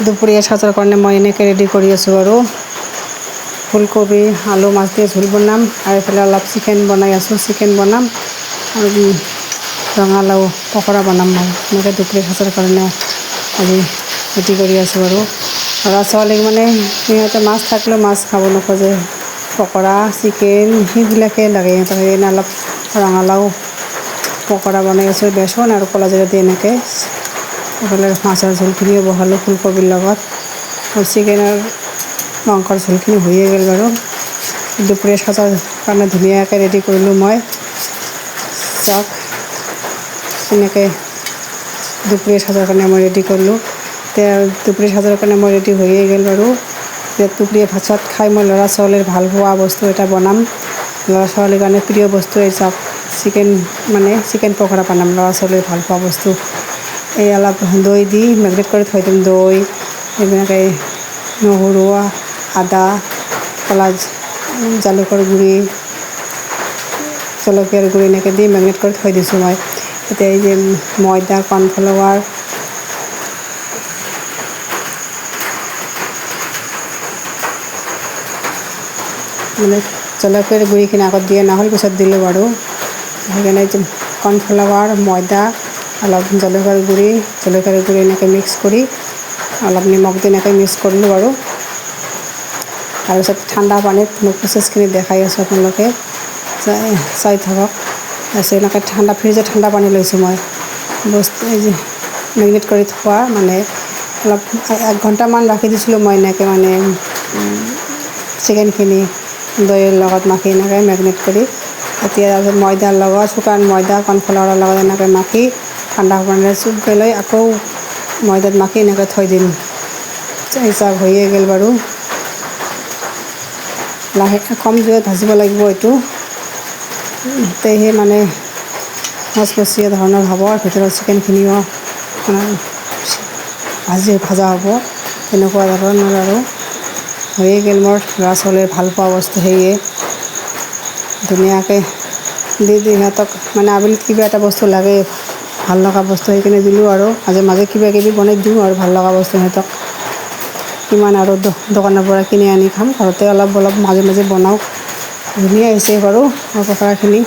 দুপৰীয়া সাজৰ কাৰণে মই এনেকৈ ৰেডি কৰি আছোঁ আৰু ফুলকবি আলু মাছ দিয়ে ঝোল বনাম আৰু এইফালে অলপ চিকেন বনাই আছোঁ, চিকেন বনাম আৰু ৰঙালাও পকৰা বনাম। মই এনেকৈ দুপৰীয়া সাজৰ কাৰণে আজি ৰেডি কৰি আছোঁ আৰু ল'ৰা ছোৱালীক মানে সিহঁতে মাছ থাকিলেও মাছ খাব নোখোজে, পকৰা চিকেন সেইবিলাকেই লাগে সিহঁতক। সেইকাৰণে অলপ ৰঙালাও পকৰা বনাই আছোঁ বেচন আৰু ক'লা জিৰা দি এনেকৈ। এইফালে মাছৰ ঝোলখিনিও বহালোঁ ফুলকবিৰ লগত আৰু চিকেনৰ মাংসৰ ঝোলখিনি হৈয়ে গ'ল বাৰু। দুপৰীয়া সাজৰ কাৰণে ধুনীয়াকৈ ৰেডি কৰিলোঁ মই। চাওক এনেকৈ দুপৰীয়া সাজৰ কাৰণে মই ৰেডি কৰিলোঁ। এতিয়া দুপৰীয়া সাজৰ কাৰণে মই ৰেডি হৈয়ে গ'ল বাৰু। এতিয়া দুপৰীয়া ভাত চাত খাই মই ল'ৰা ছোৱালীৰ ভাল পোৱা বস্তু এটা বনাম। ল'ৰা ছোৱালীৰ কাৰণে প্ৰিয় বস্তু এই চাওক চিকেন পকৰা বনাম ল'ৰা ছোৱালীৰ ভাল পোৱা বস্তু। এই অলপ দৈ দি মেৰিনেট কৰি থৈ দিম, দৈ এনেকৈ নহৰু আদা ক'লা জালুকৰ গুড়ি জলকীয়াৰ গুড়ি এনেকৈ দি মেৰিনেট কৰি থৈ দিছোঁ মই। এতিয়া এই যে ময়দা কৰ্ণফ্লাৱাৰ মানে জলকীয়াৰ গুড়িখিনি আগত দিয়া নহ'ল, পিছত দিলোঁ বাৰু। সেইকাৰণে কৰ্ণফ্লাৱাৰ ময়দা অলপ জলকীয়াৰ গুড়ি এনেকৈ মিক্স কৰি অলপ নিমখ দি এনেকৈ মিক্স কৰিলোঁ বাৰু। তাৰপিছত ঠাণ্ডা পানীত মই প্ৰচেছখিনি দেখাই আছোঁ, আপোনালোকে চাই থাকক। তাৰপিছত এনেকৈ ফ্ৰিজত ঠাণ্ডা পানী লৈছোঁ মই বস্তু এই যে মেৰিনেট কৰি থোৱা মানে অলপ 1 ঘণ্টামান ৰাখি দিছিলোঁ মই এনেকৈ মানে চিকেনখিনি দৈৰ লগত মাখি এনেকৈ মেৰিনেট কৰি। এতিয়া ময়দাৰ লগত শুকান ময়দা কৰ্ণফ্লাৱাৰৰ লগত এনেকৈ মাখি ঠাণ্ডা পানীৰে চুপকৈ লৈ আকৌ ময়দাত মাখি এনেকৈ থৈ দিম। চাওক হৈয়ে গ'ল বাৰু। লাহেকৈ কম জুইত ভাজিব লাগিব এইটো, তেহে মানে মচমচীয়া ধৰণৰ হ'ব আৰু ভিতৰৰ চিকেনখিনিও ভাজা হ'ব তেনেকুৱা ধৰণৰ আৰু। হৈয়ে গ'ল মোৰ ল'ৰা ছোৱালীৰ ভাল পোৱা বস্তু। সেয়ে ধুনীয়াকৈ দি সিহঁতক মানে আবেলিত কিবা এটা বস্তু লাগে ভাল লগা বস্তু, সেইখিনি দিলোঁ আৰু মাজে মাজে কিবা কিবি বনাই দিওঁ আৰু ভাল লগা বস্তু সিহঁতক। কিমান আৰু দোকানৰ পৰা কিনি আনি খাম, ঘৰতে অলপ অলপ মাজে মাজে বনাওঁ। ধুনীয়া হৈছে বাৰু পকৰাখিনি।